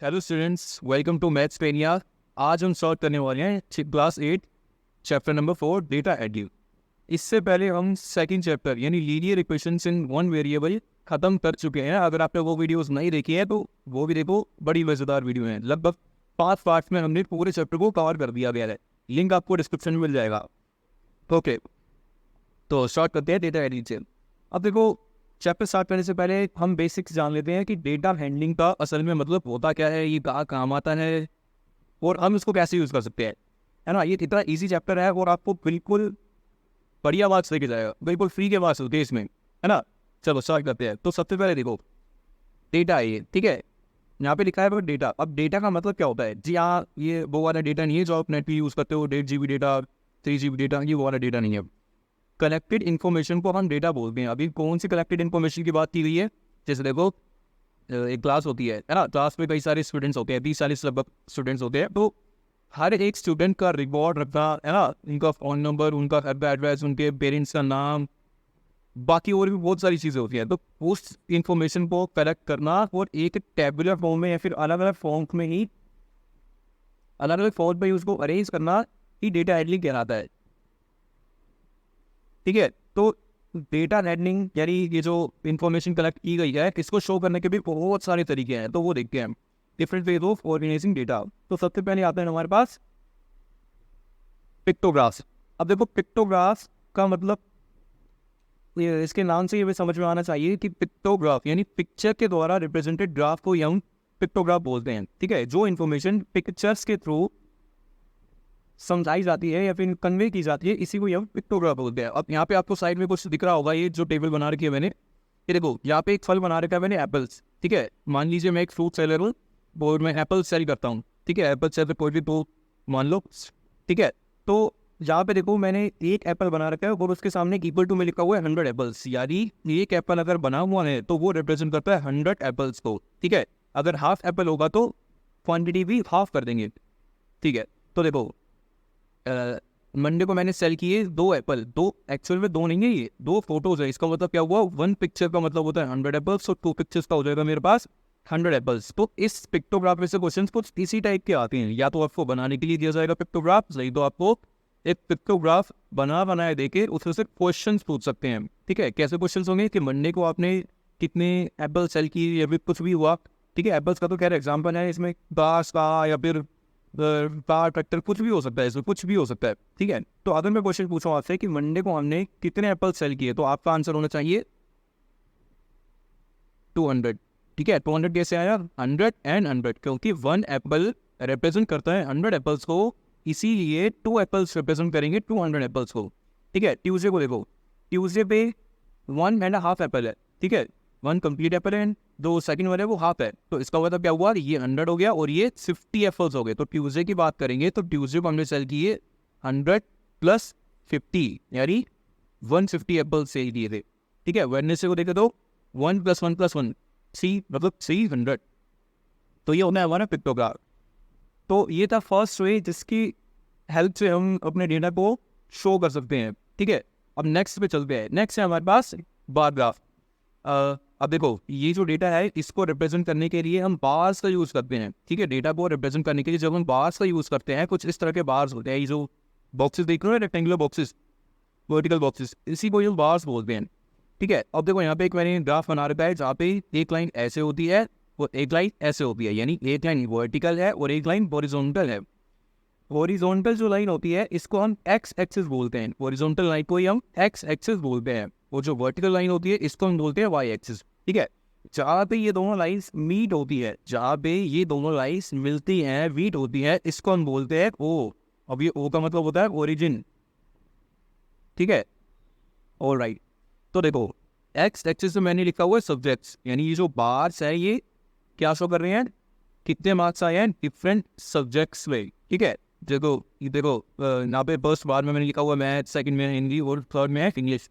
Hello students, welcome to maths Penia. आज हम solve करने वाले हैं क्लास 8 चैप्टर नंबर 4 डेटा एडिव। इससे पहले हम सेकंड चैप्टर यानी linear equations in one variable ख़त्म कर चुके हैं। अगर आपने वो वीडियोस नहीं देखी है तो वो भी देखो, बड़ी मज़ेदार वीडियो है। लगभग 5 पार्ट्स में हमने पूरे चैप्टर को कवर कर दिया गया है। लिंक आपको डिस्क्रिप्शन में मिल जाएगा। ओके, तो स्टार्ट करते हैं डेटा एडिव से। अब देखो, चैप्टर स्टार्ट करने से पहले हम बेसिक्स जान लेते हैं कि डेटा हैंडलिंग का असल में मतलब होता क्या है, ये कहाँ काम आता है और हम इसको कैसे यूज़ कर सकते हैं, है ना। ये इतना इजी चैप्टर है और आपको बिल्कुल बढ़िया मार्क्स लेके जाएगा, बिल्कुल फ्री के मार्क्स होते हैं इसमें, है ना। चलो स्टार्ट करते हैं। तो सबसे पहले देखो, डेटा है ये, ठीक है। यहाँ पे लिखा है डेटा। अब डेटा का मतलब क्या होता है जी? हाँ, ये वो वाला डेटा नहीं है जो आप नेट पे यूज़ करते हो, 1.5 GB डेटा, 3 GB डेटा, ये वो वाला डेटा नहीं है। कलेक्टेड इन्फॉर्मेशन को हम डेटा बोलते हैं। अभी कौन सी कलेक्टेड इन्फॉर्मेशन की बात की गई है? जैसे देखो, एक क्लास होती है ना, क्लास में कई सारे स्टूडेंट्स होते हैं, 30-40 लगभग स्टूडेंट्स होते हैं। तो हर एक स्टूडेंट का रिकॉर्ड रखना, है ना, उनका फ़ोन नंबर, उनका घर का एड्रेस, उनके पेरेंट्स का नाम, बाकी और भी बहुत सारी चीज़ें होती हैं। तो उस इंफॉर्मेशन को कलेक्ट करना और एक टेबुलर फॉर्म में या फिर अलग अलग फॉर्म में ही, अलग अलग फॉर्म में ही उसको अरेंज करना ही डेटा हैंडलिंग कहलाता है, ठीक है। तो डेटा हैंडलिंग यानी ये जो इन्फॉर्मेशन कलेक्ट की गई है, इसको शो करने के भी बहुत सारे तरीके हैं। तो वो देखते हैं, different ways of organising data. तो सबसे पहले आते हैं हमारे पास पिक्टोग्राफ्स। अब देखो, पिक्टोग्राफ्स का मतलब ये इसके नाम से ये भी समझ में आना चाहिए कि पिक्टोग्राफ यानी पिक्चर के द्वारा रिप्रेजेंटेड ग्राफ को हम पिक्टोग्राफ बोलते हैं, ठीक है। जो इन्फॉर्मेशन पिक्चर्स के थ्रू समझाई जाती है या फिर कन्वे की जाती है, इसी को हम पिक्टोग्राफ बोलते हैं। अब यहाँ पे आपको साइड में कुछ दिख रहा होगा, ये जो टेबल बना रखी है मैंने, ये देखो, यहाँ पे एक फल बना रखा है मैंने, एप्पल्स, ठीक है। मान लीजिए मैं एक फ्रूट सेलर हूँ और मैं एप्पल सेल करता हूँ, ठीक है। एप्पल सेल कोई भी तो मान लो, ठीक है। तो यहाँ पे देखो, मैंने एक एप्पल बना रखा है और उसके सामने इक्वल टू में लिखा हुआ है 100 एप्पल्स। यानी एक एप्पल अगर बना हुआ है तो वो रिप्रेजेंट करता है 100 एप्पल्स को, ठीक है। अगर हाफ एप्पल होगा तो क्वांटिटी भी हाफ कर देंगे, ठीक है। तो देखो, मंडे को मैंने सेल किए 2 एप्पल, दो एक्चुअल में 2 नहीं है, ये 2 फोटोज है। इसका मतलब क्या हुआ? 1 पिक्चर का मतलब होता है 100 एप्पल्स और 2 पिक्चर्स का हो जाएगा मेरे पास 100 एप्पल्स। तो इस पिक्टोग्राफ में से क्वेश्चन कुछ इसी टाइप के आते हैं। या तो आपको बनाने के लिए दिया जाएगा पिक्टोग्राफ, सही, तो आपको एक पिक्टोग्राफ बनाए देके उसमें से क्वेश्चन पूछ सकते हैं, ठीक है। कैसे क्वेश्चन होंगे कि मंडे को आपने कितने एप्पल सेल की या फिर कुछ भी हुआ, ठीक है। एप्पल्स का तो खैर एग्जाम्पल है, इसमें बास का या फिर कार, ट्रैक्टर, कुछ भी हो सकता है, इसमें कुछ भी हो सकता है, ठीक है। तो अगर मैं क्वेश्चन पूछूं आपसे कि मंडे को हमने कितने एप्पल सेल किए, तो आपका आंसर होना चाहिए 200, ठीक है। 200 कैसे आया? 100 एंड 100, क्योंकि 1 एप्पल रिप्रेजेंट करता है 100 एप्पल्स को, इसीलिए 2 एप्पल्स रिप्रेजेंट करेंगे 200 एप्पल्स को, ठीक है। ट्यूसडे को देखो, ट्यूसडे पे 1.5 एप्पल है, ठीक है। 1 कंप्लीट एप्पल है, 2 सेकंड वाले वो हाफ है। तो इसका मतलब क्या हुआ? ये 100 हो गया और ये 50 एप्पल्स हो गए। तो ट्यूसडे की बात करेंगे तो ट्यूसडे को हमने सेल किए 100 + 50 यानी 150 एप्पल्स सेल किए थे, ठीक है। वेडनेसडे को देखे तो 1 + 1 + 1 3, मतलब 300। तो ये होना है हमारा पिक्टोग्राफ। तो ये था फर्स्ट वे जिसकी हेल्प से हम अपने डेटा को शो कर सकते हैं, ठीक है। अब नेक्स्ट पे चलते हैं। नेक्स्ट है हमारे पास बार ग्राफ। अब देखो, ये जो डेटा है इसको रिप्रेजेंट करने के लिए हम बार्स का यूज़ करते हैं, ठीक है। डेटा को रिप्रेजेंट करने के लिए जब हम बार्स का यूज़ करते हैं, कुछ इस तरह के बार्स होते हैं, ये जो बॉक्सेस देख रहे हो, रेक्टेंगुलर बॉक्सेस, वर्टिकल बॉक्सेस, इसी को ये बार्स बोलते हैं, ठीक है। अब देखो, यहाँ पे एक मैंने ग्राफ बना रखा है जहाँ पे एक लाइन ऐसे होती है और एक लाइन ऐसे होती है, यानी एक लाइन वर्टिकल है और एक लाइन हॉरिजॉन्टल है। हॉरिजॉन्टल जो लाइन होती है इसको हम एक्स एक्सिस बोलते हैं, हॉरिजॉन्टल लाइन को ही हम एक्स एक्सिस बोलते हैं, और जो वर्टिकल लाइन होती है इसको हम बोलते हैं वाई एक्सिस, ठीक है। जहाँ पे ये दोनों लाइंस मीट होती है, जहाँ पे ये दोनों लाइंस मिलती हैं, मीट होती है, इसको हम बोलते हैं ओ। अब ये ओ का मतलब होता है ओरिजिन, ठीक है। All right. तो देखो, एक्स एक्सिस में मैंने लिखा हुआ है सब्जेक्ट्स, यानी ये जो बार्स है ये क्या शो कर रहे हैं? कितने मार्क्स आए हैं डिफरेंट सब्जेक्ट्स में, ठीक है। देखो, ये देखो, यहाँ पे फर्स्ट बार में मैंने लिखा हुआ है मैथ, सेकंड में हिंदी और थर्ड में है इंग्लिश।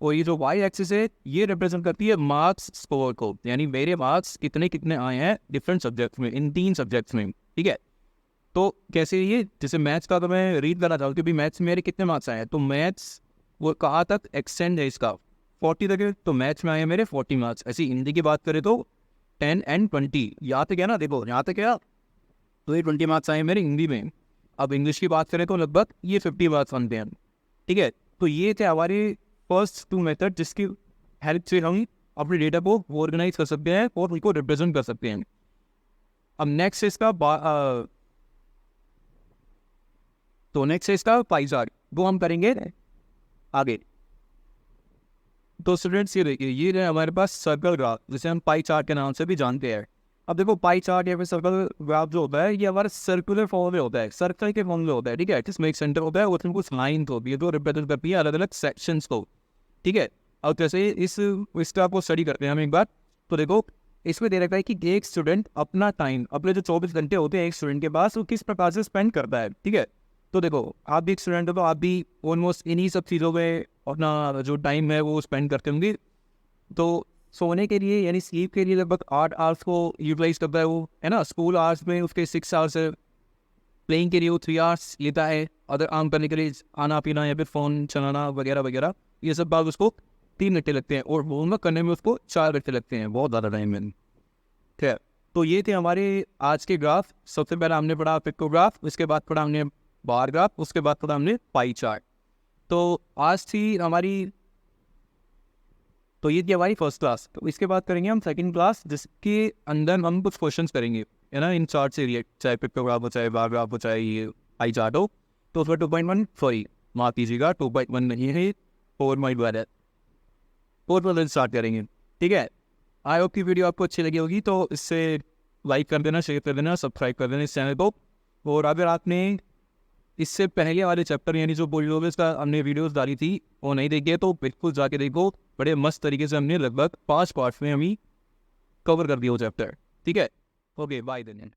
और ये जो वाई एक्सिस है ये रिप्रेजेंट करती है मार्क्स स्कोर को, यानी मेरे मार्क्स कितने कितने आए हैं डिफरेंट सब्जेक्ट्स में, इन 3 सब्जेक्ट्स में, ठीक है। तो कैसे ये, जैसे मैथ्स का तो मैं रीड करना चाहूँ कि भाई मैथ्स में मेरे कितने मार्क्स आए हैं, तो मैथ्स वो कहाँ तक एक्सटेंड है इसका, 40 तक है, तो मैथ्स में आए हैं मेरे 40 मार्क्स। ऐसी हिंदी की बात करें तो 10 and 20। यहाँ तक है ना, देखो यहाँ तक क्या, तो ये 20 मार्क्स आए मेरे हिंदी में। अब इंग्लिश की बात करें तो लगभग ये 50 मार्क्स बनते हैं, ठीक है। तो ये थे हमारे फर्स्ट 2 मेथड जिसकी हेल्प से हम अपने डेटा को ऑर्गेनाइज कर सकते हैं और उनको रिप्रेजेंट कर सकते हैं। अब नेक्स्ट इसका तो नेक्स्ट इसका पाई चार्ट, वो हम करेंगे आगे। तो स्टूडेंट्स ये देखिए, ये है हमारे पास सर्कल ग्राफ, जिसे हम पाई चार्ट के नाम से भी जानते हैं। अब देखो पाई चार्ट या फिर सर्कल ग्राफ जो होता है, ये हमारा सर्कुलर फॉर्म में होता है, सर्कल के फॉर्म में होता है, ठीक है। जिसमें एक सेंटर होता है और उसमें कुछ लाइन होती है जो रिप्रेजेंट करती है अलग अलग सेक्शंस को, ठीक है। अब जैसे इसका आपको स्टडी करते हैं हम एक बार, तो देखो इसमें दे रखा है कि एक स्टूडेंट अपना टाइम, अपने जो 24 घंटे होते हैं एक स्टूडेंट के पास, वो किस प्रकार से स्पेंड करता है, ठीक है। तो देखो आप भी एक स्टूडेंट हो, तो आप भी ऑलमोस्ट इन्हीं सब चीज़ों में अपना जो टाइम है वो स्पेंड करते होंगे। तो सोने के लिए यानी स्लीप के लिए लगभग 8 आवर्स को यूटिलाइज करता है वो, है ना। स्कूल आवर्स में उसके 6 आवर्स है, प्लेइंग के लिए वो 3 आवर्स लेता है, अदर आम करने के लिए खाना पीना या फिर फ़ोन चलाना वगैरह वगैरह, ये सब बात उसको 3 घंटे लगते हैं, और होमवर्क करने में उसको 4 घंटे लगते हैं, बहुत ज़्यादा टाइम है, ठीक है। तो ये थे हमारे आज के ग्राफ। सबसे पहले हमने पढ़ा पिक्टोग्राफ, उसके बाद पढ़ा हमने बार ग्राफ, उसके बाद पढ़ा हमने पाई चार्ट। तो आज थी हमारी, तो ये थी हमारी फर्स्ट क्लास। तो इसके बाद करेंगे हम सेकंड क्लास, जिसके अंदर हम कुछ क्वेश्चंस करेंगे, है ना, इन चार्ट से रिलेट, चाहे पिक्टोग्राफ हो, चाहे बार ग्राफ हो, चाहे ये पाई चार्ट हो। तो उसमें 2.1 सॉरी माफ कीजिएगा 2.1 नहीं है, 4.1 है, 4 स्टार्ट करेंगे, ठीक है। आई होप की वीडियो आपको अच्छी लगी होगी, तो इससे लाइक कर देना, शेयर कर देना, सब्सक्राइब कर देना इस चैनल को। और अगर आपने इससे पहले वाले चैप्टर यानी जो पोलियोमियल्स का हमने वीडियोस डाली थी वो नहीं देखी है, तो बिल्कुल जाके देखो, बड़े मस्त तरीके से हमने लगभग 5 पार्ट्स में हम कवर कर दिया वो चैप्टर, ठीक है। Okay bye then.